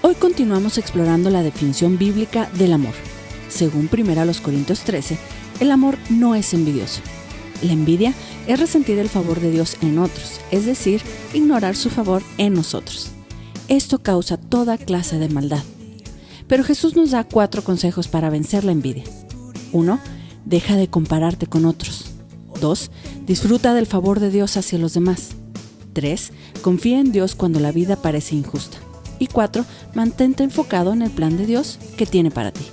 Hoy continuamos explorando la definición bíblica del amor. Según 1 Corintios 13, el amor no es envidioso. La envidia es resentir el favor de Dios en otros, es decir, ignorar su favor en nosotros. Esto causa toda clase de maldad. Pero Jesús nos da 4 consejos para vencer la envidia. 1. Deja de compararte con otros. 2. Disfruta del favor de Dios hacia los demás. 3. Confía en Dios cuando la vida parece injusta. Y 4. Mantente enfocado en el plan de Dios que tiene para ti.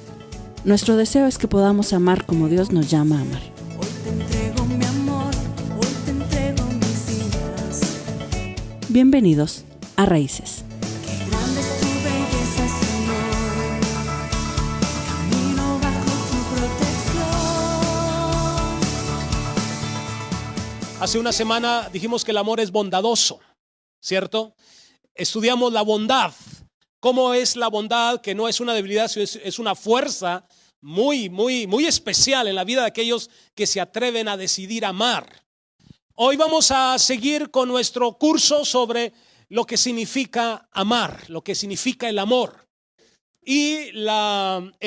Nuestro deseo es que podamos amar como Dios nos llama a amar. Hoy te entrego mi amor, hoy te entrego mis vidas. Bienvenidos a Raíces. Qué grande es tu belleza, Señor. Camino bajo tu protección. Hace una semana dijimos que el amor es bondadoso, ¿cierto? Estudiamos la bondad. ¿Cómo es la bondad? Que no es una debilidad, es una fuerza muy especial en la vida de aquellos que se atreven a decidir amar. Hoy vamos a seguir con nuestro curso sobre lo que significa amar, lo que significa el amor. Y el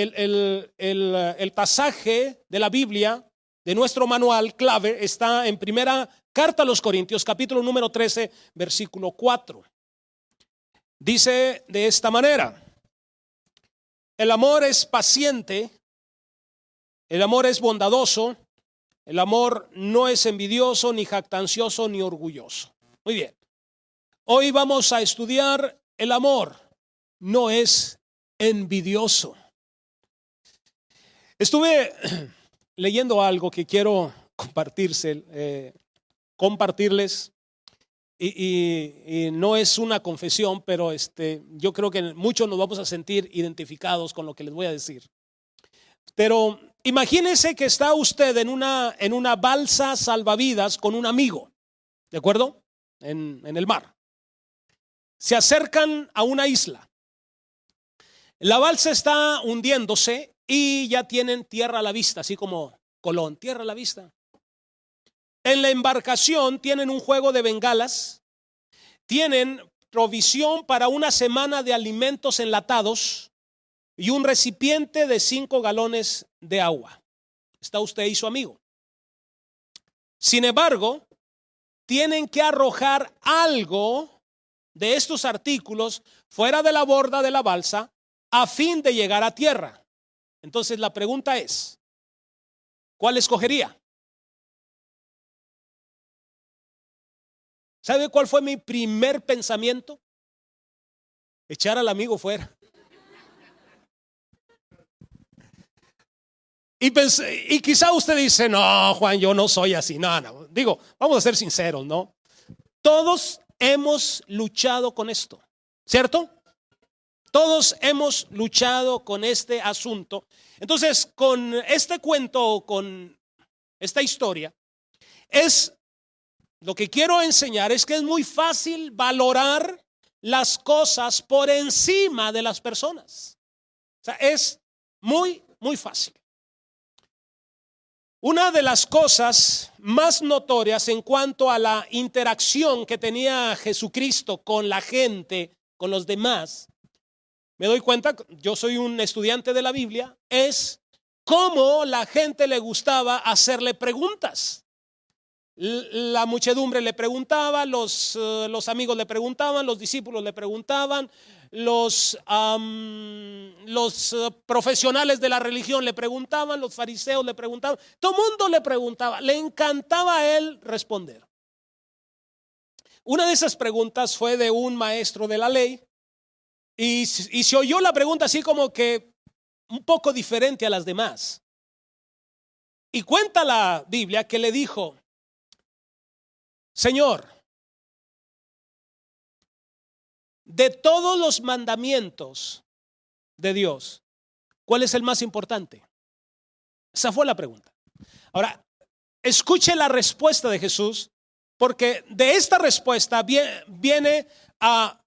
pasaje de la Biblia, de nuestro manual clave, está en primera carta a los Corintios, capítulo número 13, versículo 4. Dice de esta manera: el amor es paciente, el amor es bondadoso, el amor no es envidioso, ni jactancioso, ni orgulloso. Muy bien, hoy vamos a estudiar el amor, no es envidioso. Estuve leyendo algo que quiero compartirles. Y no es una confesión, pero yo creo que muchos nos vamos a sentir identificados con lo que les voy a decir. Pero imagínese que está usted en una balsa salvavidas con un amigo, ¿de acuerdo? En el mar. Se acercan a una isla. La balsa está hundiéndose y ya tienen tierra a la vista, así como Colón, tierra a la vista. En la embarcación tienen un juego de bengalas, tienen provisión para una semana de alimentos enlatados y un recipiente de 5 galones de agua. Está usted y su amigo. Sin embargo, tienen que arrojar algo de estos artículos fuera de la borda de la balsa a fin de llegar a tierra. Entonces la pregunta es, ¿cuál escogería? ¿Sabe cuál fue mi primer pensamiento? Echar al amigo fuera. Y quizá usted dice, no, Juan, yo no soy así. No. Digo, vamos a ser sinceros, ¿no? Todos hemos luchado con esto, ¿cierto? Todos hemos luchado con este asunto. Entonces, con este cuento, con esta historia, lo que quiero enseñar es que es muy fácil valorar las cosas por encima de las personas. O sea, es muy fácil. Una de las cosas más notorias en cuanto a la interacción que tenía Jesucristo con la gente, con los demás, me doy cuenta, yo soy un estudiante de la Biblia, es cómo la gente le gustaba hacerle preguntas. La muchedumbre le preguntaba, los amigos le preguntaban, los discípulos le preguntaban, los profesionales de la religión le preguntaban, los fariseos le preguntaban, todo el mundo le preguntaba, le encantaba a él responder. Una de esas preguntas fue de un maestro de la ley y se oyó la pregunta así como que un poco diferente a las demás. Y cuenta la Biblia que le dijo: Señor, de todos los mandamientos de Dios, ¿cuál es el más importante? Esa fue la pregunta. Ahora, escuche la respuesta de Jesús, porque de esta respuesta viene a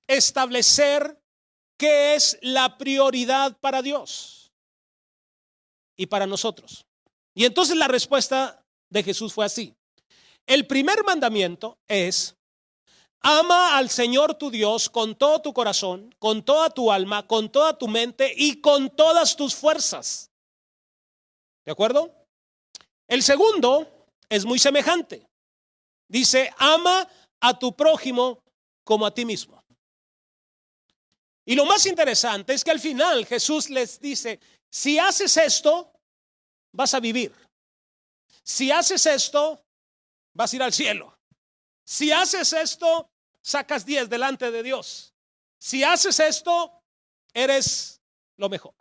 establecer qué es la prioridad para Dios y para nosotros. Y entonces la respuesta de Jesús fue así. El primer mandamiento es: Ama al Señor tu Dios con todo tu corazón, con toda tu alma, con toda tu mente y con todas tus fuerzas. ¿De acuerdo? El segundo es muy semejante. Dice, ama a tu prójimo como a ti mismo. Y lo más interesante es que al final Jesús les dice, si haces esto, vas a vivir. Si haces esto, vas a ir al cielo. Si haces esto, sacas 10 delante de Dios. Si haces esto, eres lo mejor.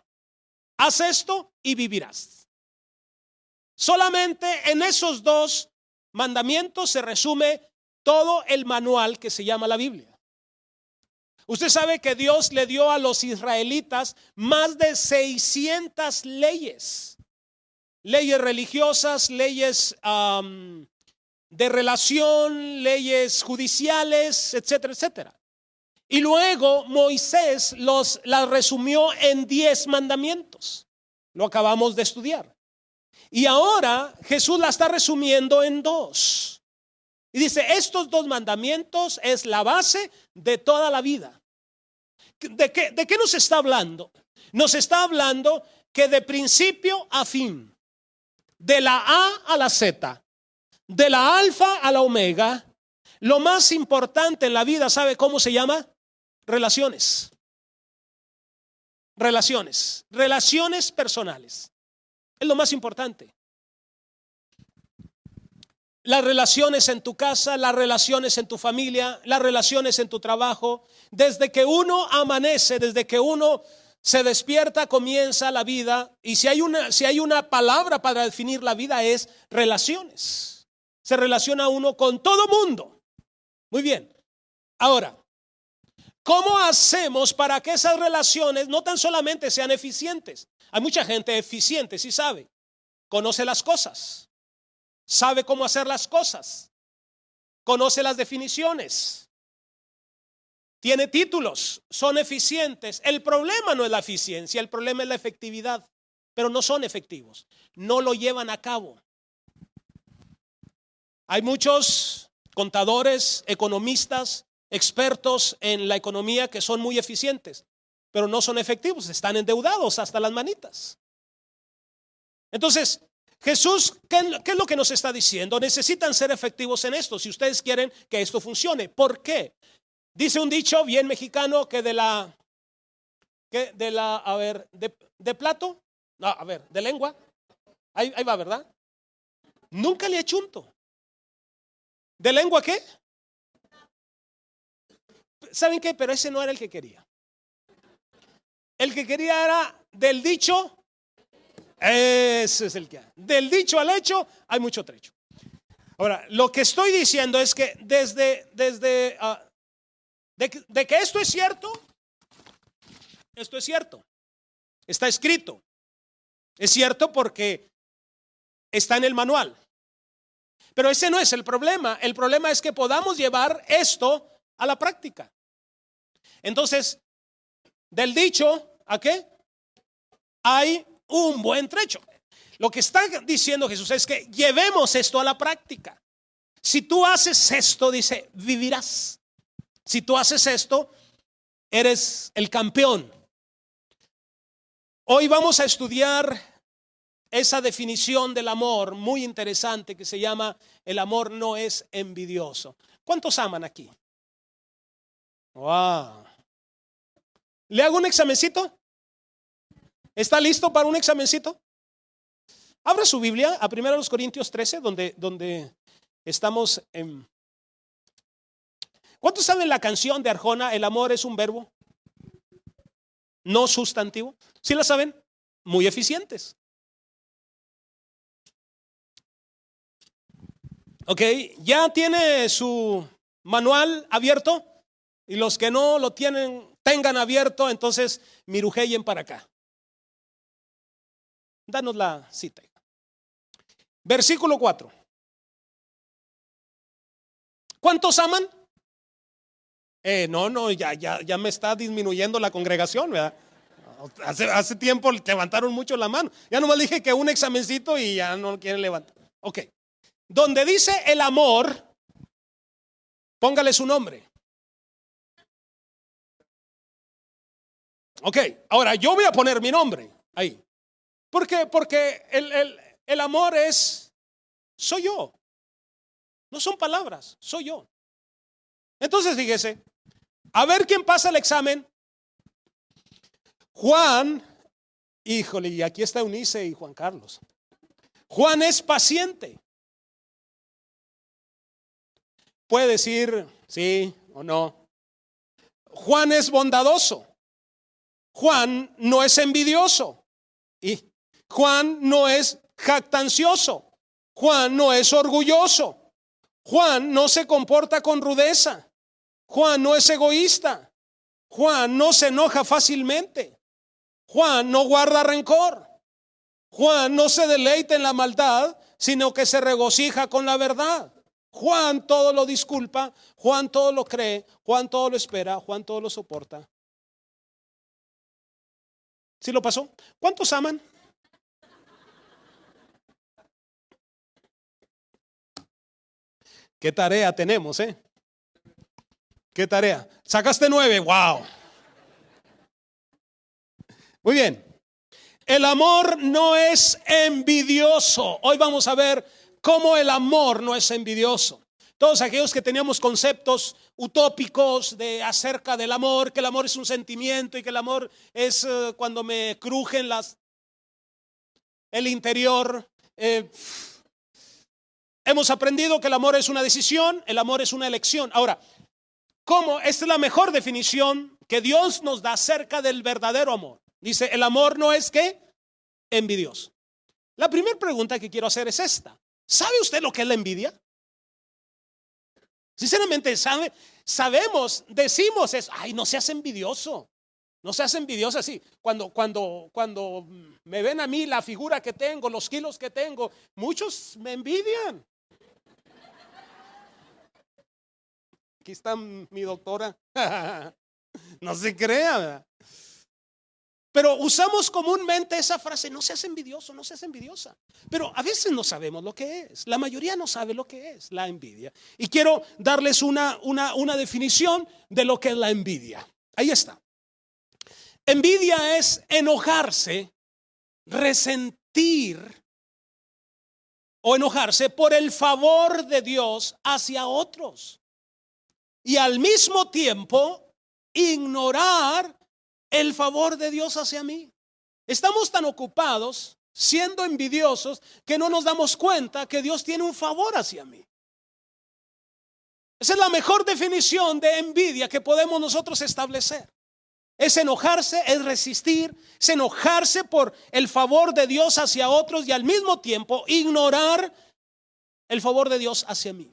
Haz esto y vivirás. Solamente en esos dos mandamientos se resume todo el manual que se llama la Biblia. Usted sabe que Dios le dio a los israelitas más de 600 leyes. Leyes religiosas, leyes de relación, leyes judiciales, etcétera, etcétera. Y luego Moisés las resumió en 10 mandamientos. Lo acabamos de estudiar. Y ahora Jesús la está resumiendo en 2. Y dice, estos 2 mandamientos es la base de toda la vida. ¿De qué nos está hablando? Nos está hablando que de principio a fin, de la A a la Z, de la alfa a la omega, lo más importante en la vida, ¿sabe cómo se llama? Relaciones. Relaciones personales. Es lo más importante. Las relaciones en tu casa, las relaciones en tu familia, las relaciones en tu trabajo. Desde que uno amanece, desde que uno se despierta, comienza la vida. Y si hay una palabra para definir la vida es relaciones. Se relaciona uno con todo mundo. Muy bien. Ahora, ¿cómo hacemos para que esas relaciones no tan solamente sean eficientes? Hay mucha gente eficiente, sí sabe. Conoce las cosas. Sabe cómo hacer las cosas. Conoce las definiciones. Tiene títulos. Son eficientes. El problema no es la eficiencia, el problema es la efectividad. Pero no son efectivos. No lo llevan a cabo. Hay muchos contadores, economistas, expertos en la economía que son muy eficientes, pero no son efectivos, están endeudados hasta las manitas. Entonces, Jesús, ¿qué es lo que nos está diciendo? Necesitan ser efectivos en esto si ustedes quieren que esto funcione. ¿Por qué? Dice un dicho bien mexicano que de plato, no, de lengua, ahí va, ¿verdad? Nunca le achunto. ¿De lengua qué? ¿Saben qué? Pero ese no era el que quería. El que quería era del dicho. Ese es el que hay. Del dicho al hecho hay mucho trecho. Ahora, lo que estoy diciendo es que de que esto es cierto, está escrito. Es cierto porque está en el manual. Pero ese no es el problema. El problema es que podamos llevar esto a la práctica. Entonces, del dicho, ¿a qué? Hay un buen trecho. Lo que está diciendo Jesús es que llevemos esto a la práctica. Si tú haces esto, dice, vivirás. Si tú haces esto, eres el campeón. Hoy vamos a estudiar esa definición del amor muy interesante que se llama el amor no es envidioso. ¿Cuántos aman aquí? Wow. ¿Le hago un examencito? ¿Está listo para un examencito? Abra su Biblia a 1 Corintios 13, donde estamos en... ¿Cuántos saben la canción de Arjona? El amor es un verbo, no sustantivo. ¿Sí la saben? Muy eficientes. Ok, ya tiene su manual abierto y los que no lo tengan abierto, entonces mirujeyen para acá. Danos la cita. Versículo 4. ¿Cuántos aman? Ya me está disminuyendo la congregación, ¿verdad? Hace tiempo levantaron mucho la mano. Ya nomás dije que un examencito y ya no quieren levantar. Ok. Donde dice el amor, Póngale su nombre. Ok, ahora yo voy a poner mi nombre ahí. ¿Por qué? Porque el amor soy yo. No son palabras, soy yo. Entonces fíjese, a ver quién pasa el examen. Juan, híjole, y aquí está Eunice y Juan Carlos. Juan es paciente. Puede decir sí o no. Juan es bondadoso. Juan no es envidioso. Y Juan no es jactancioso. Juan no es orgulloso. Juan no se comporta con rudeza. Juan no es egoísta. Juan no se enoja fácilmente. Juan no guarda rencor. Juan no se deleita en la maldad, sino que se regocija con la verdad. Juan todo lo disculpa. Juan todo lo cree. Juan todo lo espera. Juan todo lo soporta. ¿Sí lo pasó? ¿Cuántos aman? ¿Qué tarea tenemos, ¿Qué tarea? Sacaste 9, wow. Muy bien. El amor no es envidioso. Hoy vamos a ver cómo el amor no es envidioso. Todos aquellos que teníamos conceptos utópicos acerca del amor, que el amor es un sentimiento y que el amor es cuando me crujen el interior. Hemos aprendido que el amor es una decisión, el amor es una elección. Ahora, ¿cómo? Esta es la mejor definición que Dios nos da acerca del verdadero amor. Dice, el amor no es ¿qué? Envidioso. La primera pregunta que quiero hacer es esta. ¿Sabe usted lo que es la envidia? Sinceramente, sabemos, decimos eso. Ay, no seas envidioso. No seas envidioso así. Cuando me ven a mí la figura que tengo, los kilos que tengo, muchos me envidian. Aquí está mi doctora. No se crea, ¿verdad? Pero usamos comúnmente esa frase, no seas envidioso, no seas envidiosa. Pero a veces no sabemos lo que es. La mayoría no sabe lo que es la envidia. Y quiero darles una definición de lo que es la envidia. Ahí está. Envidia es enojarse, resentir o enojarse por el favor de Dios hacia otros. Y al mismo tiempo ignorar el favor de Dios hacia mí. Estamos tan ocupados siendo envidiosos que no nos damos cuenta que Dios tiene un favor hacia mí. Esa es la mejor definición de envidia que podemos nosotros establecer. Es enojarse, es resistir, es enojarse por el favor de Dios hacia otros y al mismo tiempo ignorar el favor de Dios hacia mí.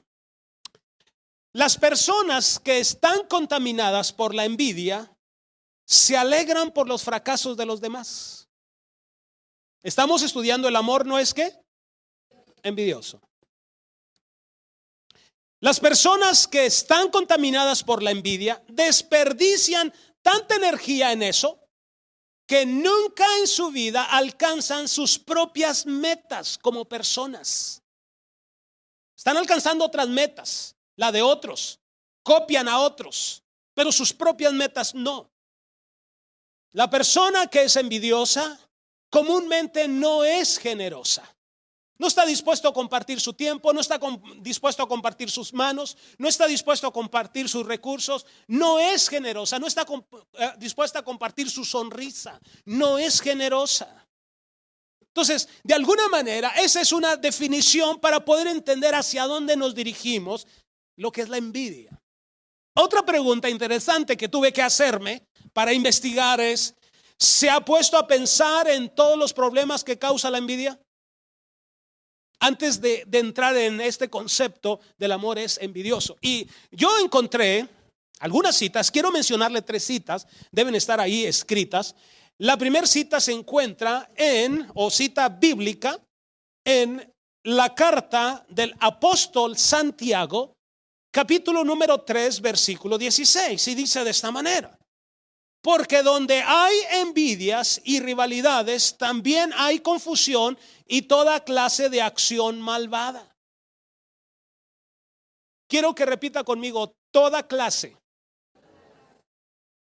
Las personas que están contaminadas por la envidia se alegran por los fracasos de los demás. Estamos estudiando el amor, ¿no es qué? Envidioso. Las personas que están contaminadas por la envidia desperdician tanta energía en eso que nunca en su vida alcanzan sus propias metas como personas. Están alcanzando otras metas, la de otros, copian a otros, pero sus propias metas no. La persona que es envidiosa comúnmente no es generosa. No está dispuesto a compartir su tiempo, no está dispuesto a compartir sus manos, no está dispuesto a compartir sus recursos, no es generosa, no está dispuesta a compartir su sonrisa, no es generosa. Entonces, de alguna manera, esa es una definición para poder entender hacia dónde nos dirigimos, lo que es la envidia. Otra pregunta interesante que tuve que hacerme para investigar es, ¿se ha puesto a pensar en todos los problemas que causa la envidia? Antes de entrar en este concepto del amor es envidioso. Y yo encontré algunas citas, quiero mencionarle 3 citas, deben estar ahí escritas. La primera cita se encuentra o cita bíblica, en la carta del apóstol Santiago, capítulo número 3, versículo 16, y dice de esta manera: porque donde hay envidias y rivalidades, también hay confusión y toda clase de acción malvada. Quiero que repita conmigo: toda clase.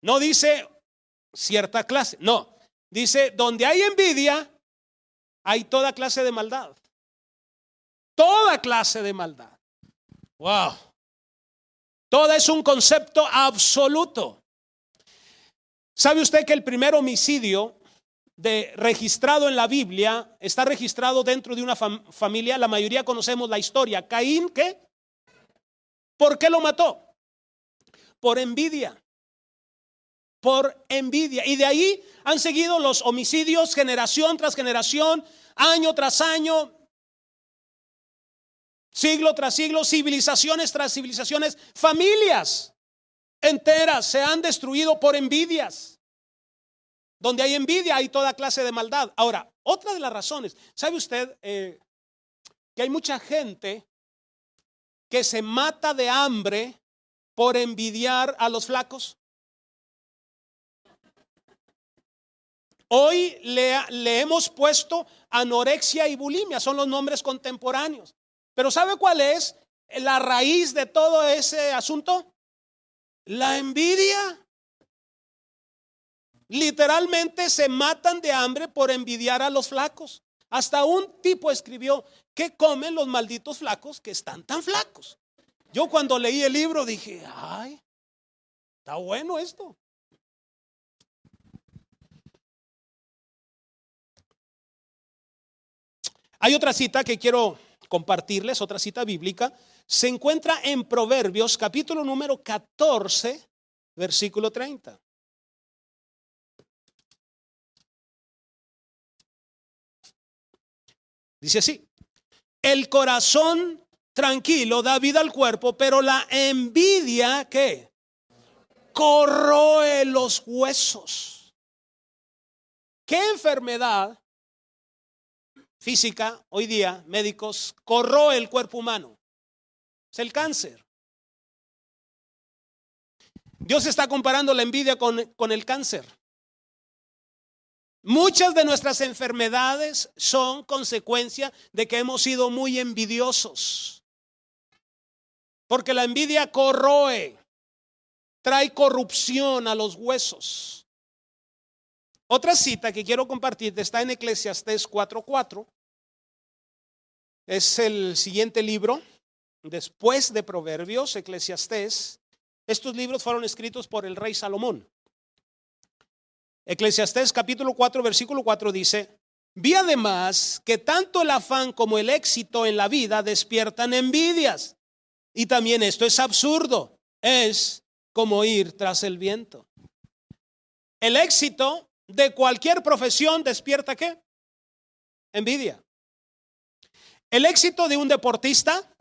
No dice cierta clase, no. Dice: donde hay envidia, hay toda clase de maldad. Toda clase de maldad. Wow. Toda es un concepto absoluto. ¿Sabe usted que el primer homicidio registrado en la Biblia está registrado dentro de una familia? La mayoría conocemos la historia. Caín, ¿qué? ¿Por qué lo mató? Por envidia. Por envidia. Y de ahí han seguido los homicidios generación tras generación, año tras año, siglo tras siglo, civilizaciones tras civilizaciones. Familias enteras se han destruido por envidias. Donde hay envidia hay toda clase de maldad. Ahora, otra de las razones, ¿sabe usted que hay mucha gente que se mata de hambre por envidiar a los flacos? Hoy le hemos puesto anorexia y bulimia, son los nombres contemporáneos. Pero ¿sabe cuál es la raíz de todo ese asunto? La envidia. Literalmente se matan de hambre por envidiar a los flacos. Hasta un tipo escribió: ¿qué comen los malditos flacos que están tan flacos? Yo cuando leí el libro dije: ay, está bueno esto. Hay otra cita que quiero compartirles, otra cita bíblica. Se encuentra en Proverbios, capítulo número 14, versículo 30. Dice así: el corazón tranquilo da vida al cuerpo, pero la envidia, ¿qué? Corroe los huesos. ¿Qué enfermedad física hoy día, médicos, corroe el cuerpo humano? Es el cáncer. Dios está comparando la envidia con el cáncer. Muchas de nuestras enfermedades son consecuencia de que hemos sido muy envidiosos. Porque la envidia corroe, trae corrupción a los huesos. Otra cita que quiero compartir está en Eclesiastés 4:4. Es el siguiente libro después de Proverbios, Eclesiastés. Estos libros fueron escritos por el rey Salomón. Eclesiastés capítulo 4 versículo 4 dice: vi además que tanto el afán como el éxito en la vida despiertan envidias, y también esto es absurdo, es como ir tras el viento. El éxito de cualquier profesión despierta ¿qué? Envidia. El éxito de un deportista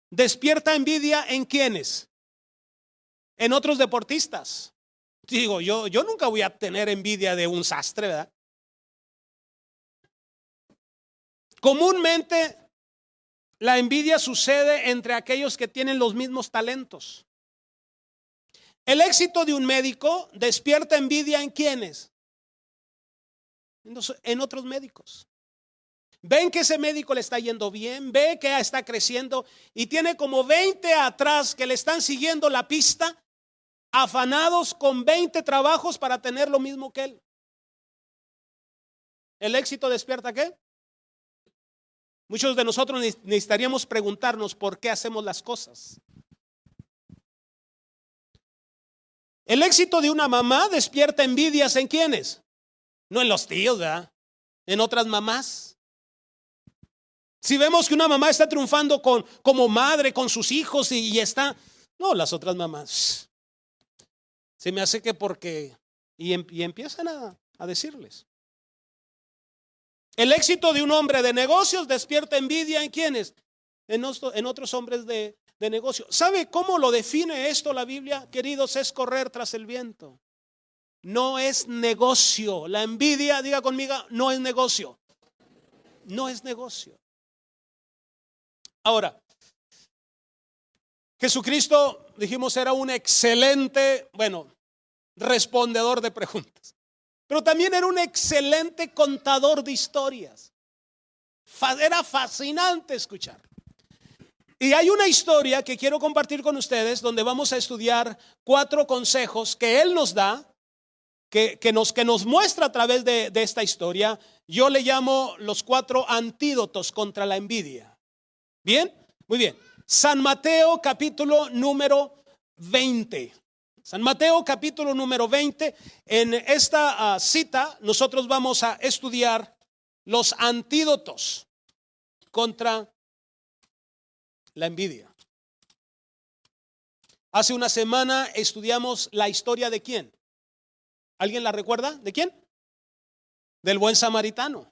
despierta envidia ¿en quiénes? En otros deportistas. Digo, yo nunca voy a tener envidia de un sastre, ¿verdad? Comúnmente la envidia sucede entre aquellos que tienen los mismos talentos. El éxito de un médico despierta envidia ¿en quiénes? En otros médicos. Ven que ese médico le está yendo bien, ve que está creciendo y tiene como 20 atrás que le están siguiendo la pista, afanados con 20 trabajos para tener lo mismo que él. ¿El éxito despierta qué? Muchos de nosotros necesitaríamos preguntarnos por qué hacemos las cosas. El éxito de una mamá despierta envidias ¿en quiénes? No en los tíos, ¿verdad? En otras mamás. Si vemos que una mamá está triunfando como madre con sus hijos y está, no, las otras mamás, se me hace que porque, y empiezan a decirles. El éxito de un hombre de negocios despierta envidia ¿en quiénes? En otros hombres de negocio. ¿Sabe cómo lo define esto la Biblia, queridos? Es correr tras el viento. No es negocio. La envidia, diga conmigo, no es negocio. No es negocio. Ahora, Jesucristo, dijimos, era un excelente, respondedor de preguntas. Pero también era un excelente contador de historias. Era fascinante escuchar. Y hay una historia que quiero compartir con ustedes donde vamos a estudiar 4 consejos que Él nos da, que nos muestra a través de esta historia. Yo le llamo los 4 antídotos contra la envidia. ¿Bien? Muy bien. San Mateo capítulo número 20. San Mateo capítulo número 20. En esta cita nosotros vamos a estudiar los antídotos contra la envidia. Hace una semana estudiamos la historia de ¿quién? ¿Alguien la recuerda? ¿De quién? Del buen samaritano.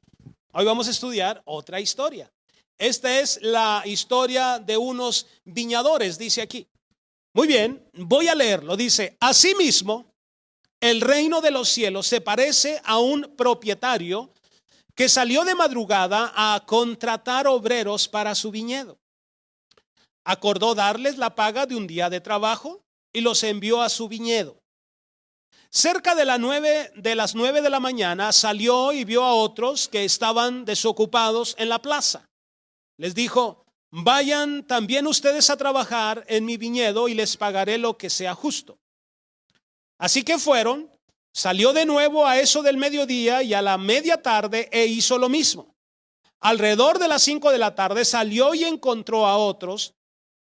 Hoy vamos a estudiar otra historia. Esta es la historia de unos viñadores, dice aquí. Muy bien, voy a leerlo. Dice: asimismo, el reino de los cielos se parece a un propietario que salió de madrugada a contratar obreros para su viñedo. Acordó darles la paga de un día de trabajo y los envió a su viñedo. Cerca de las 9 de la mañana salió y vio a otros que estaban desocupados en la plaza. Les dijo: vayan también ustedes a trabajar en mi viñedo y les pagaré lo que sea justo. Así que fueron. Salió de nuevo a eso del mediodía y a la media tarde e hizo lo mismo. Alrededor de las 5 de la tarde salió y encontró a otros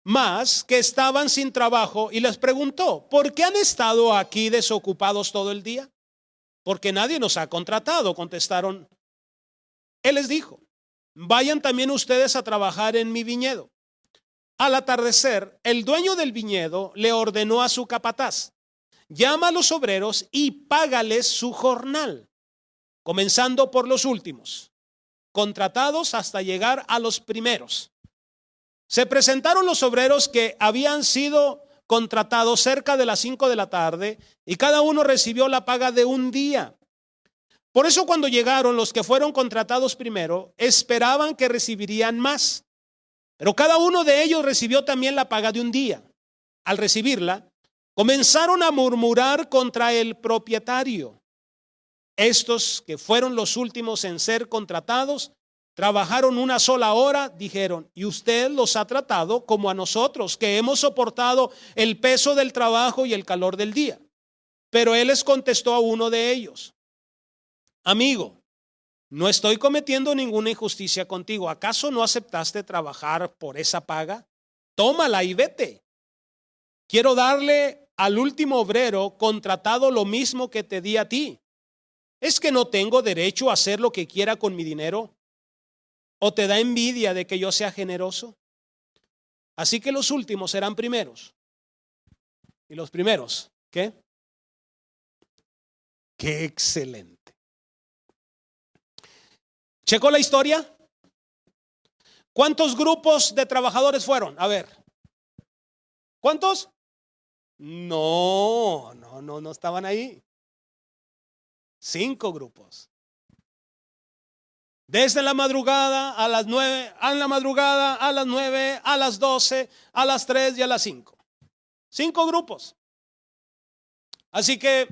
más que estaban sin trabajo y les preguntó: ¿por qué han estado aquí desocupados todo el día? Porque nadie nos ha contratado, contestaron. Él les dijo: vayan también ustedes a trabajar en mi viñedo. Al atardecer, el dueño del viñedo le ordenó a su capataz: llama a los obreros y págales su jornal, comenzando por los últimos, contratados hasta llegar a los primeros. Se presentaron los obreros que habían sido contratados cerca de las 5 de la tarde y cada uno recibió la paga de un día. Por eso cuando llegaron los que fueron contratados primero, esperaban que recibirían más. Pero cada uno de ellos recibió también la paga de un día. Al recibirla, comenzaron a murmurar contra el propietario. Estos que fueron los últimos en ser contratados, trabajaron una sola hora, dijeron, y usted los ha tratado como a nosotros, que hemos soportado el peso del trabajo y el calor del día. Pero él les contestó a uno de ellos: amigo, no estoy cometiendo ninguna injusticia contigo. ¿Acaso no aceptaste trabajar por esa paga? Tómala y vete. Quiero darle al último obrero contratado lo mismo que te di a ti. ¿Es que no tengo derecho a hacer lo que quiera con mi dinero? ¿O te da envidia de que yo sea generoso? Así que los últimos serán primeros. ¿Y los primeros qué? ¡Qué excelente! ¿Checó la historia? ¿Cuántos grupos de trabajadores fueron? A ver. ¿Cuántos? No estaban ahí. 5 grupos. Desde la madrugada a las 9, a la madrugada a las 9, a las 12, a las 3 y a las 5. 5 grupos. Así que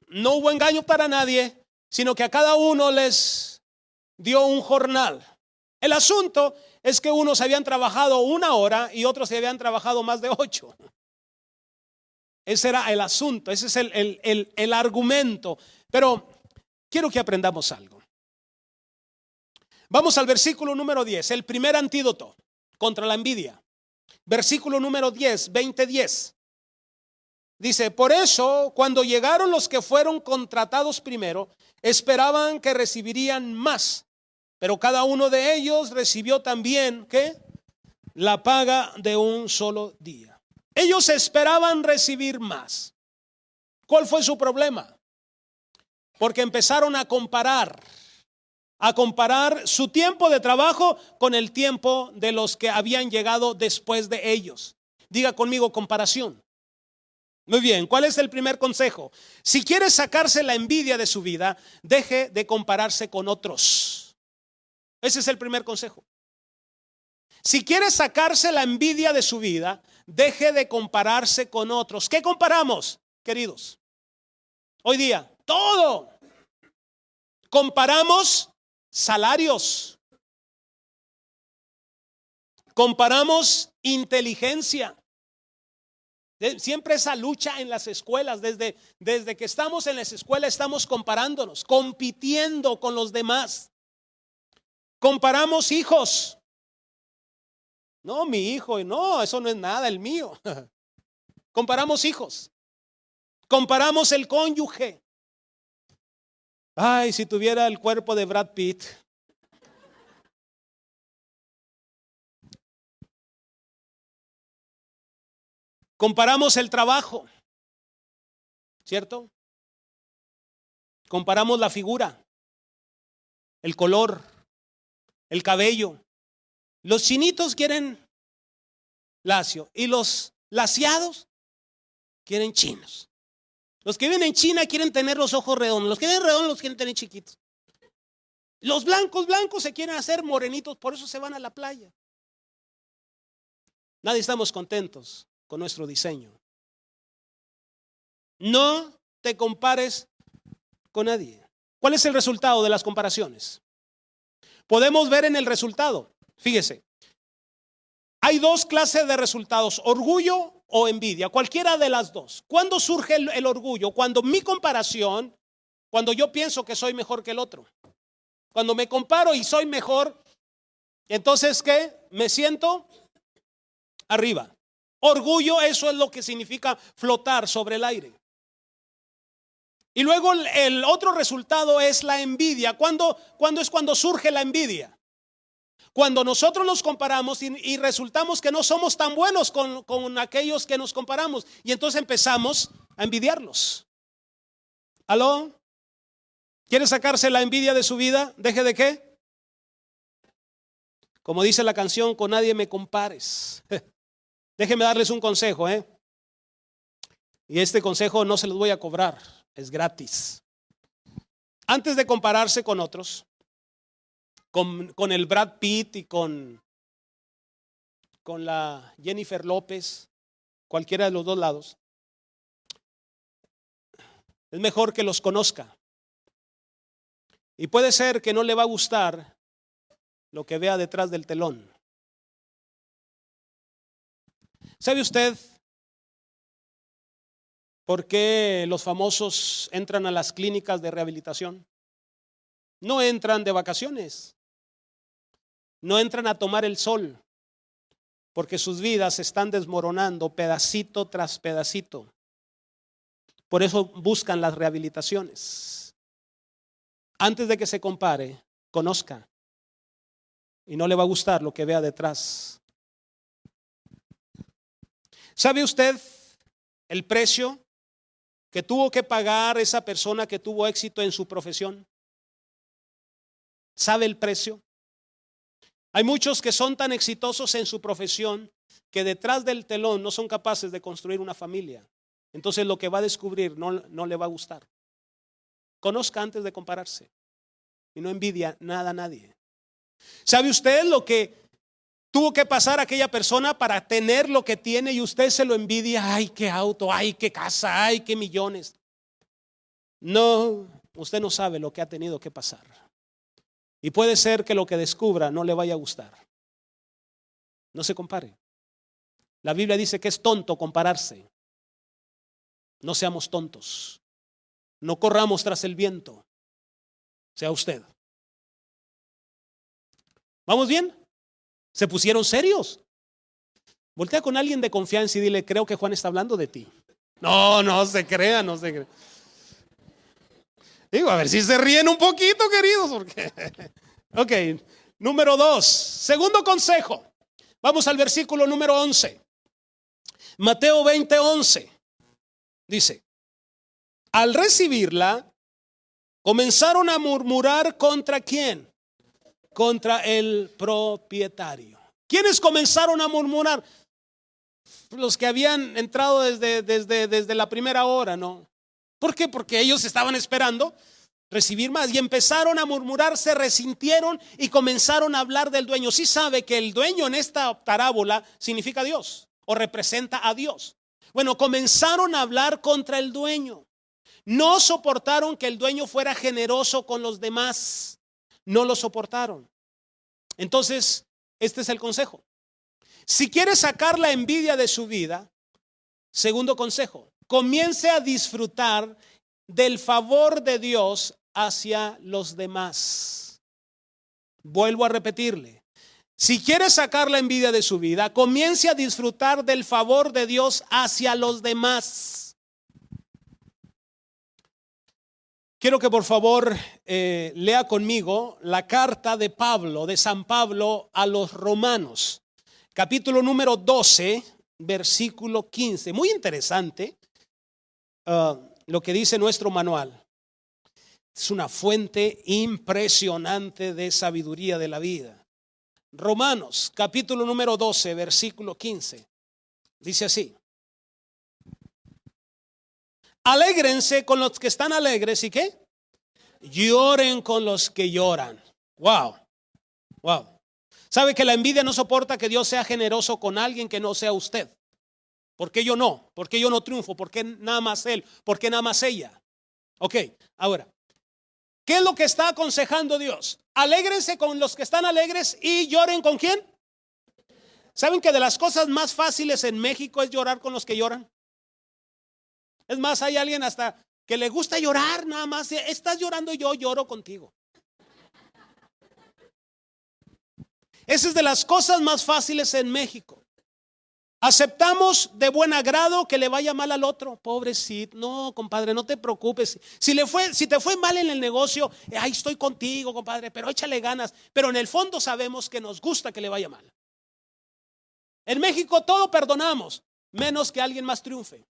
no hubo engaño para nadie, sino que a cada uno les dio un jornal. El asunto es que unos habían trabajado 1 hora y otros se habían trabajado más de 8. Ese era el asunto, ese es el argumento. Pero quiero que aprendamos algo. Vamos al versículo número 10, el primer antídoto contra la envidia. Versículo número 10, 20:10. Dice: por eso, cuando llegaron los que fueron contratados primero, esperaban que recibirían más. Pero cada uno de ellos recibió también, ¿qué? La paga de un solo día. Ellos esperaban recibir más. ¿Cuál fue su problema? Porque empezaron a comparar su tiempo de trabajo con el tiempo de los que habían llegado después de ellos. Diga conmigo: comparación. Muy bien, ¿cuál es el primer consejo? Si quiere sacarse la envidia de su vida, deje de compararse con otros. Ese es el primer consejo. Si quiere sacarse la envidia de su vida, deje de compararse con otros. ¿Qué comparamos, queridos? Hoy día, todo. Comparamos salarios. Comparamos inteligencia. Siempre esa lucha en las escuelas, desde que estamos en las escuelas estamos comparándonos, compitiendo con los demás. Comparamos hijos. No, mi hijo, no, eso no es nada, el mío. Comparamos hijos. Comparamos el cónyuge. Ay, si tuviera el cuerpo de Brad Pitt. Comparamos el trabajo, ¿cierto? Comparamos la figura, el color, el cabello. Los chinitos quieren lacio y los laciados quieren chinos. Los que viven en China quieren tener los ojos redondos, los que viven redondos los quieren tener chiquitos. Los blancos se quieren hacer morenitos, por eso se van a la playa. Nadie estamos contentos con nuestro diseño. No te compares con nadie. ¿Cuál es el resultado de las comparaciones? Podemos ver en el resultado, fíjese, hay dos clases de resultados, orgullo o envidia, cualquiera de las dos. ¿Cuándo surge el orgullo? Cuando mi comparación, cuando yo pienso que soy mejor que el otro. Cuando me comparo y soy mejor, entonces ¿qué? Me siento arriba. Orgullo, eso es lo que significa flotar sobre el aire. Y luego el otro resultado es la envidia. ¿Cuándo surge la envidia? Cuando nosotros nos comparamos y resultamos que no somos tan buenos con aquellos que nos comparamos. Y entonces empezamos a envidiarlos. ¿Aló? ¿Quiere sacarse la envidia de su vida? ¿Deje de qué? Como dice la canción, con nadie me compares. Déjenme darles un consejo, y este consejo no se los voy a cobrar, es gratis. Antes de compararse con otros, con el Brad Pitt y con la Jennifer López, cualquiera de los dos lados, es mejor que los conozca. Y puede ser que no le va a gustar lo que vea detrás del telón. ¿Sabe usted por qué los famosos entran a las clínicas de rehabilitación? No entran de vacaciones, no entran a tomar el sol, porque sus vidas se están desmoronando pedacito tras pedacito. Por eso buscan las rehabilitaciones. Antes de que se compare, conozca, y no le va a gustar lo que vea detrás. ¿Sabe usted el precio que tuvo que pagar esa persona que tuvo éxito en su profesión? ¿Sabe el precio? Hay muchos que son tan exitosos en su profesión que detrás del telón no son capaces de construir una familia. Entonces lo que va a descubrir no le va a gustar. Conozca antes de compararse y no envidia nada a nadie. ¿Sabe usted lo que tuvo que pasar aquella persona para tener lo que tiene y usted se lo envidia? Ay, qué auto, ay, qué casa, ay, qué millones. No, usted no sabe lo que ha tenido que pasar. Y puede ser que lo que descubra no le vaya a gustar. No se compare. La Biblia dice que es tonto compararse. No seamos tontos. No corramos tras el viento. Sea usted. ¿Vamos bien? Se pusieron serios. Voltea con alguien de confianza y dile, creo que Juan está hablando de ti. No se crea, no se crea. Digo, a ver si se ríen un poquito, queridos, porque... Ok, número 2, segundo consejo. Vamos al versículo número 11. Mateo 20:11. Dice, al recibirla, comenzaron a murmurar ¿contra quién? Contra el propietario. ¿Quiénes comenzaron a murmurar? Los que habían entrado desde la primera hora, ¿no? ¿Por qué? Porque ellos estaban esperando recibir más y empezaron a murmurar, se resintieron y comenzaron a hablar del dueño. Sí sabe que el dueño en esta parábola significa Dios o representa a Dios. Bueno, comenzaron a hablar contra el dueño. No soportaron que el dueño fuera generoso con los demás. No lo soportaron. Entonces, este es el consejo. Si quiere sacar la envidia de su vida, segundo consejo, comience a disfrutar del favor de Dios hacia los demás. Vuelvo a repetirle. Si quiere sacar la envidia de su vida, comience a disfrutar del favor de Dios hacia los demás. Quiero que por favor lea conmigo la carta de Pablo, de San Pablo a los Romanos, capítulo número 12, versículo 15. Muy interesante lo que dice nuestro manual. Es una fuente impresionante de sabiduría de la vida. Romanos, capítulo número 12, versículo 15. Dice así: alégrense con los que están alegres y ¿qué? Lloren con los que lloran. Wow, wow. ¿Sabe que la envidia no soporta que Dios sea generoso con alguien que no sea usted? ¿Por qué yo no? ¿Por qué yo no triunfo? ¿Por qué nada más él? ¿Por qué nada más ella? Ok, ahora, ¿qué es lo que está aconsejando Dios? Alégrense con los que están alegres y lloren ¿con quién? ¿Saben que de las cosas más fáciles en México es llorar con los que lloran? Es más, hay alguien hasta que le gusta llorar nada más. Estás llorando y yo lloro contigo. Esa es de las cosas más fáciles en México. Aceptamos de buen agrado que le vaya mal al otro. Pobrecito, no, compadre, no te preocupes. Si te fue mal en el negocio, ahí estoy contigo, compadre, pero échale ganas. Pero en el fondo sabemos que nos gusta que le vaya mal. En México todo perdonamos, menos que alguien más triunfe.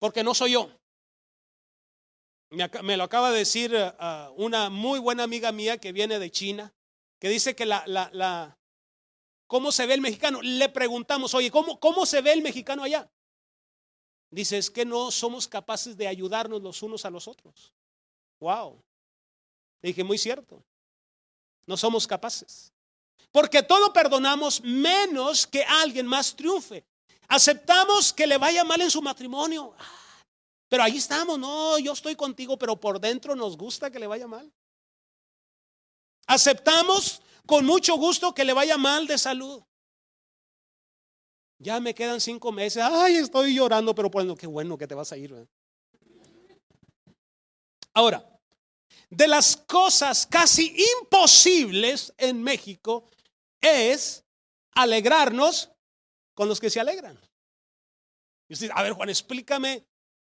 Porque no soy yo. Me lo acaba de decir una muy buena amiga mía que viene de China, que dice que ¿cómo se ve el mexicano? Le preguntamos, oye, ¿cómo se ve el mexicano allá? Dice, es que no somos capaces de ayudarnos los unos a los otros. Wow. Le dije, muy cierto. No somos capaces. Porque todo perdonamos menos que alguien más triunfe. Aceptamos que le vaya mal en su matrimonio. Pero ahí estamos, no, yo estoy contigo, pero por dentro nos gusta que le vaya mal. Aceptamos con mucho gusto que le vaya mal de salud. Ya me quedan 5 meses. Ay, estoy llorando, pero bueno, qué bueno que te vas a ir, ¿verdad? Ahora, de las cosas casi imposibles en México es alegrarnos con los que se alegran. Y usted, a ver, Juan, explícame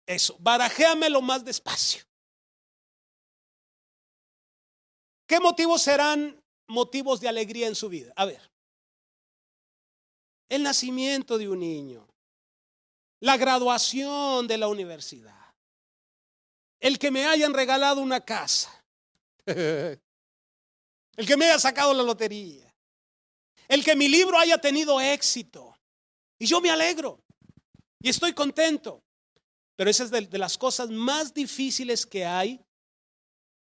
eso. Barajéamelo más despacio. ¿Qué motivos serán motivos de alegría en su vida? A ver, el nacimiento de un niño, la graduación de la universidad, el que me hayan regalado una casa, el que me haya sacado la lotería, el que mi libro haya tenido éxito. Y yo me alegro y estoy contento. Pero esa es de las cosas más difíciles que hay,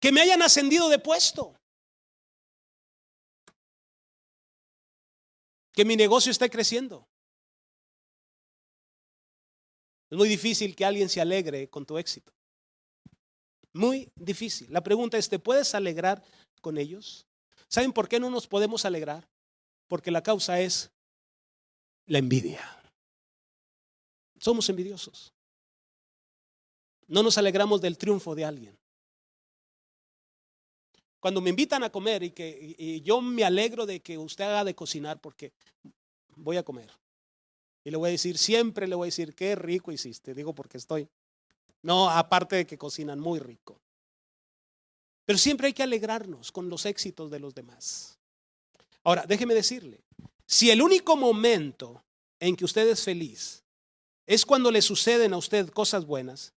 que me hayan ascendido de puesto. Que mi negocio esté creciendo. Es muy difícil que alguien se alegre con tu éxito. Muy difícil. La pregunta es, ¿te puedes alegrar con ellos? ¿Saben por qué no nos podemos alegrar? Porque la causa es la envidia. Somos envidiosos. No nos alegramos del triunfo de alguien. Cuando me invitan a comer y yo me alegro de que usted haga de cocinar porque voy a comer. Y le voy a decir, siempre le voy a decir, qué rico hiciste. Digo porque estoy. No, aparte de que cocinan muy rico. Pero siempre hay que alegrarnos con los éxitos de los demás. Ahora, déjeme decirle, si el único momento en que usted es feliz es cuando le suceden a usted cosas buenas,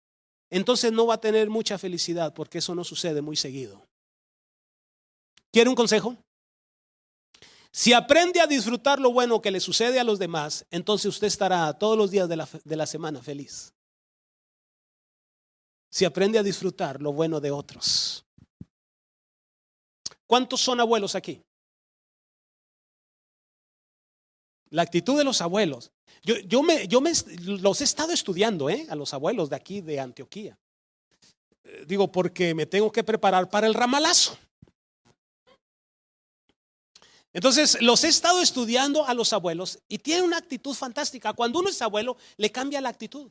entonces no va a tener mucha felicidad porque eso no sucede muy seguido. ¿Quiere un consejo? Si aprende a disfrutar lo bueno que le sucede a los demás, entonces usted estará todos los días de la semana feliz. Si aprende a disfrutar lo bueno de otros. ¿Cuántos son abuelos aquí? La actitud de los abuelos. Yo los he estado estudiando, a los abuelos de aquí de Antioquía. Digo, porque me tengo que preparar para el ramalazo. Entonces los he estado estudiando a los abuelos y tienen una actitud fantástica. Cuando uno es abuelo, le cambia la actitud.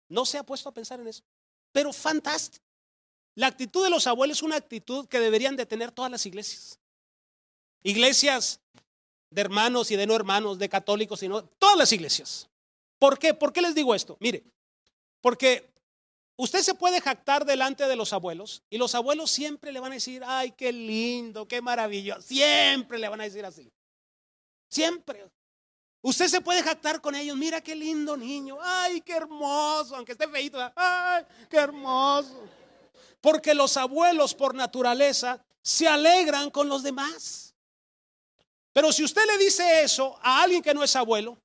No se ha puesto a pensar en eso, pero fantástico. La actitud de los abuelos es una actitud que deberían de tener todas las iglesias. Iglesias de hermanos y de no hermanos, de católicos y no, todas las iglesias. ¿Por qué? ¿Por qué les digo esto? Mire, porque usted se puede jactar delante de los abuelos y los abuelos siempre le van a decir, ay, qué lindo, qué maravilloso. Siempre le van a decir así. Siempre. Usted se puede jactar con ellos, mira qué lindo niño, ay, qué hermoso, aunque esté feíto, ay, qué hermoso. Porque los abuelos por naturaleza se alegran con los demás. Pero si usted le dice eso a alguien que no es abuelo,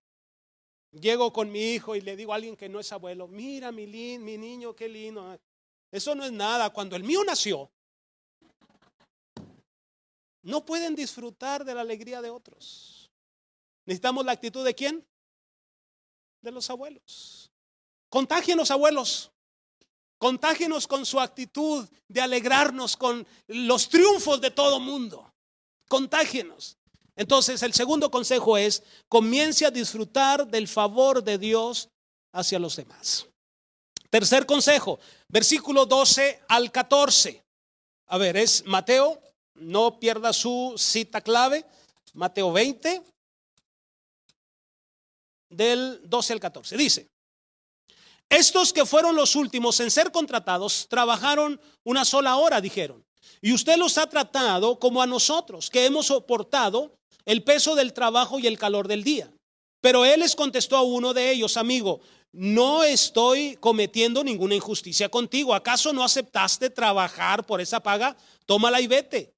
llego con mi hijo y le digo a alguien que no es abuelo, mira mi niño, qué lindo. Eso no es nada. Cuando el mío nació, no pueden disfrutar de la alegría de otros. Necesitamos la actitud ¿de quién? De los abuelos. Contágienos, abuelos. Contágienos con su actitud de alegrarnos con los triunfos de todo mundo. Contágienos. Entonces el segundo consejo es: comience a disfrutar del favor de Dios hacia los demás. Tercer consejo, versículo 12 al 14. A ver, es Mateo, no pierda su cita clave, Mateo 20, del 12 al 14. Dice: estos que fueron los últimos en ser contratados trabajaron una sola hora, dijeron, y usted los ha tratado como a nosotros, que hemos soportado el peso del trabajo y el calor del día. Pero él les contestó a uno de ellos: amigo, no estoy cometiendo ninguna injusticia contigo. ¿Acaso no aceptaste trabajar por esa paga? Tómala y vete.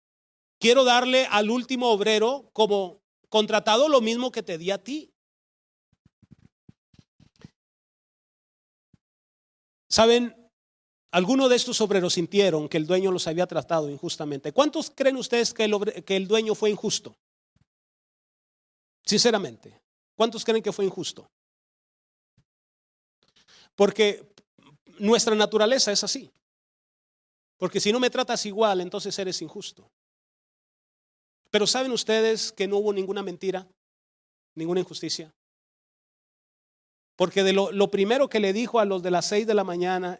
Quiero darle al último obrero como contratado lo mismo que te di a ti. ¿Saben? Algunos de estos obreros sintieron que el dueño los había tratado injustamente. ¿Cuántos creen ustedes que el dueño fue injusto? Sinceramente, ¿cuántos creen que fue injusto? Porque nuestra naturaleza es así. Porque si no me tratas igual, entonces eres injusto. Pero ¿saben ustedes que no hubo ninguna mentira, ninguna injusticia? Porque de lo primero que le dijo a los de las 6 de la mañana,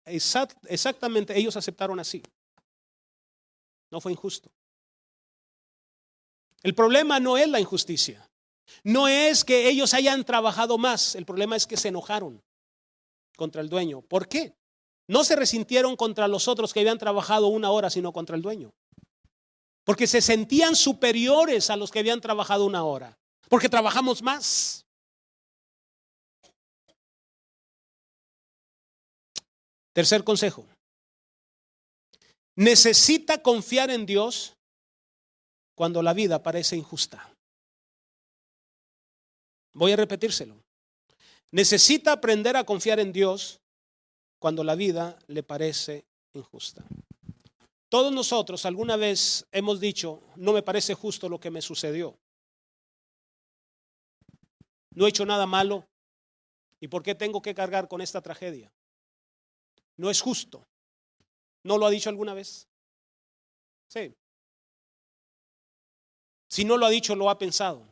exactamente ellos aceptaron así. No fue injusto. El problema no es la injusticia. No es que ellos hayan trabajado más. El problema es que se enojaron contra el dueño. ¿Por qué? No se resintieron contra los otros que habían trabajado una hora, sino contra el dueño. Porque se sentían superiores a los que habían trabajado una hora. Porque trabajamos más. Tercer consejo. Necesita confiar en Dios cuando la vida parece injusta. Voy a repetírselo. Necesita aprender a confiar en Dios cuando la vida le parece injusta. Todos nosotros alguna vez hemos dicho: no me parece justo lo que me sucedió. No he hecho nada malo. ¿Y por qué tengo que cargar con esta tragedia? No es justo. ¿No lo ha dicho alguna vez? Sí. Si no lo ha dicho, lo ha pensado.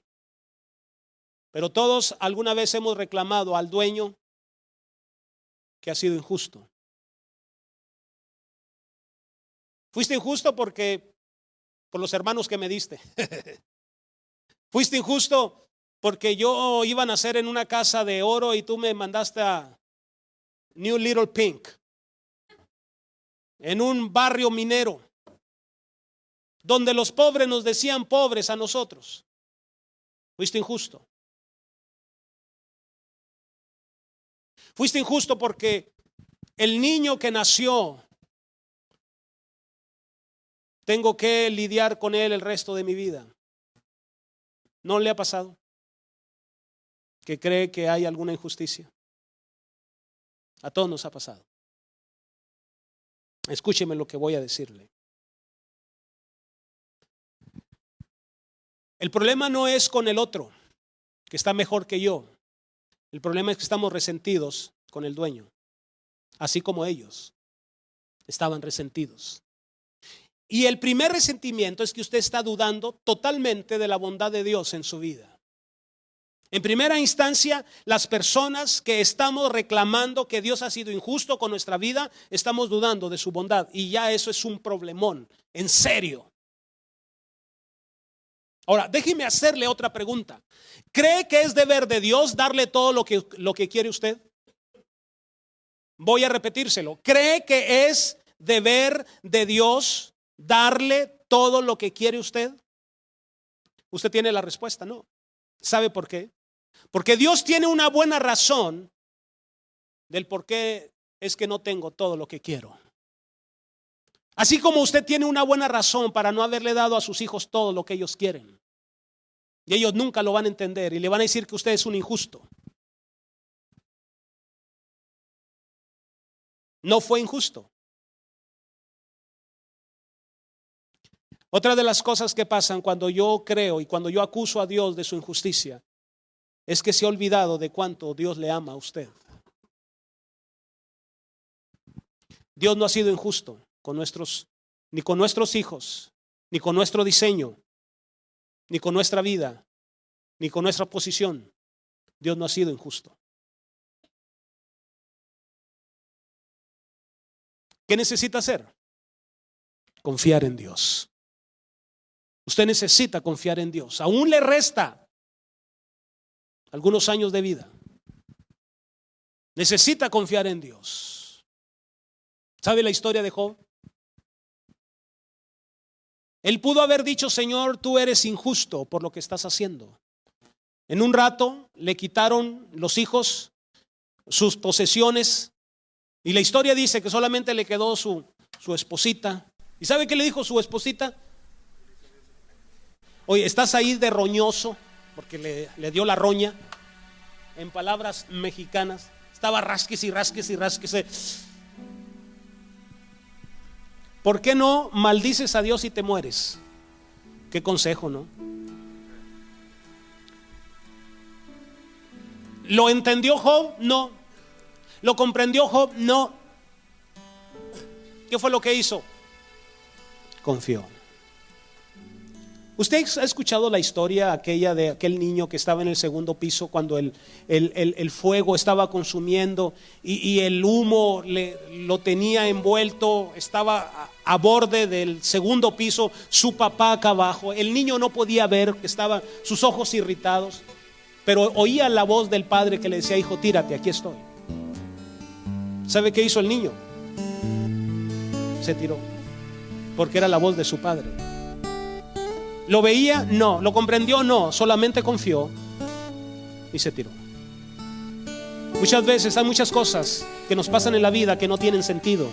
Pero todos alguna vez hemos reclamado al dueño que ha sido injusto. Fuiste injusto por los hermanos que me diste. Fuiste injusto porque yo iba a nacer en una casa de oro y tú me mandaste a New Little Pink, en un barrio minero, donde los pobres nos decían pobres a nosotros. Fuiste injusto. Fuiste injusto porque el niño que nació, tengo que lidiar con él el resto de mi vida. ¿No le ha pasado que cree que hay alguna injusticia? A todos nos ha pasado. Escúcheme lo que voy a decirle. El problema no es con el otro, que está mejor que yo. El problema es que estamos resentidos con el dueño, así como ellos estaban resentidos. Y el primer resentimiento es que usted está dudando totalmente de la bondad de Dios en su vida. En primera instancia, las personas que estamos reclamando que Dios ha sido injusto con nuestra vida, estamos dudando de su bondad. Y ya eso es un problemón, en serio. Ahora, déjeme hacerle otra pregunta. ¿Cree que es deber de Dios darle todo lo que quiere usted? Voy a repetírselo. ¿Cree que es deber de Dios darle todo lo que quiere usted? Usted tiene la respuesta, ¿no? ¿Sabe por qué? Porque Dios tiene una buena razón del por qué es que no tengo todo lo que quiero. Así como usted tiene una buena razón para no haberle dado a sus hijos todo lo que ellos quieren. Y ellos nunca lo van a entender y le van a decir que usted es un injusto. No fue injusto. Otra de las cosas que pasan cuando yo creo y cuando yo acuso a Dios de su injusticia es que se ha olvidado de cuánto Dios le ama a usted. Dios no ha sido injusto ni con nuestros hijos, ni con nuestro diseño, ni con nuestra vida, ni con nuestra posición. Dios no ha sido injusto. ¿Qué necesita hacer? Confiar en Dios. Usted necesita confiar en Dios. Aún le resta algunos años de vida. Necesita confiar en Dios. ¿Sabe la historia de Job? Él pudo haber dicho: Señor, tú eres injusto por lo que estás haciendo. En un rato le quitaron los hijos, sus posesiones, y la historia dice que solamente le quedó su esposita. ¿Y sabe qué le dijo su esposita? Oye, estás ahí de roñoso, porque le dio la roña. En palabras mexicanas, estaba rasquese y rasquese y rasquese. ¿Por qué no maldices a Dios y te mueres? Qué consejo, ¿no? ¿Lo entendió Job? No. ¿Lo comprendió Job? No. ¿Qué fue lo que hizo? Confió. ¿Usted ha escuchado la historia aquella de aquel niño que estaba en el segundo piso cuando el fuego estaba consumiendo y el humo lo tenía envuelto? Estaba a borde del segundo piso, su papá acá abajo. El niño no podía ver, estaban sus ojos irritados, pero oía la voz del padre que le decía: hijo, tírate, aquí estoy. ¿Sabe qué hizo el niño? Se tiró, porque era la voz de su padre. ¿Lo veía? No. ¿Lo comprendió? No. Solamente confió y se tiró. Muchas veces hay muchas cosas que nos pasan en la vida que no tienen sentido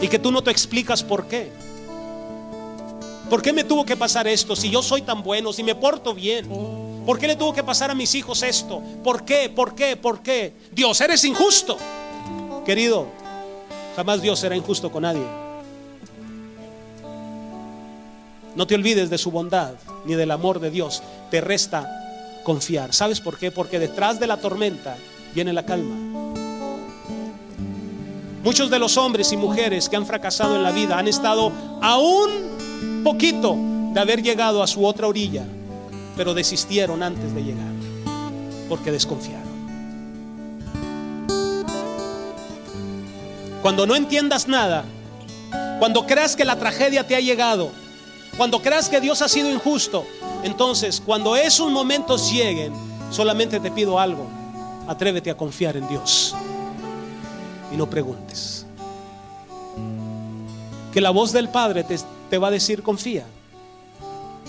y que tú no te explicas por qué. ¿Por qué me tuvo que pasar esto? Si yo soy tan bueno, si me porto bien, ¿por qué le tuvo que pasar a mis hijos esto? ¿Por qué? ¿Por qué? ¿Por qué? Dios, eres injusto. Querido, jamás Dios será injusto con nadie. No te olvides de su bondad ni del amor de Dios. Te resta confiar. ¿Sabes por qué? Porque detrás de la tormenta viene la calma. Muchos de los hombres y mujeres que han fracasado en la vida han estado a un poquito de haber llegado a su otra orilla, pero desistieron antes de llegar porque desconfiaron. Cuando no entiendas nada, cuando creas que la tragedia te ha llegado, cuando creas que Dios ha sido injusto, entonces cuando esos momentos lleguen, solamente te pido algo: atrévete a confiar en Dios y no preguntes. Que la voz del Padre te va a decir: confía,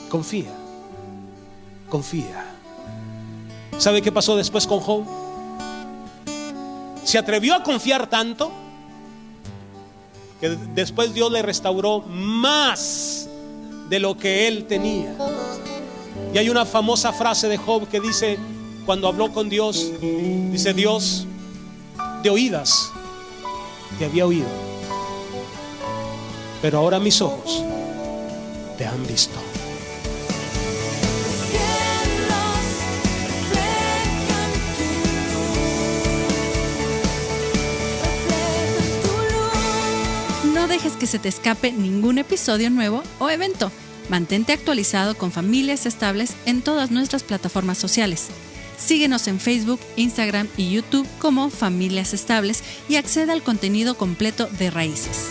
confía, confía. ¿Sabe qué pasó después con Job? Se atrevió a confiar tanto que después Dios le restauró más de lo que él tenía. Y hay una famosa frase de Job que dice, cuando habló con Dios, dice: Dios, de oídas te había oído, pero ahora mis ojos te han visto. No deje dejes que se te escape ningún episodio nuevo o evento. Mantente actualizado con Familias Estables en todas nuestras plataformas sociales. Síguenos en Facebook, Instagram y YouTube como Familias Estables y accede al contenido completo de Raíces.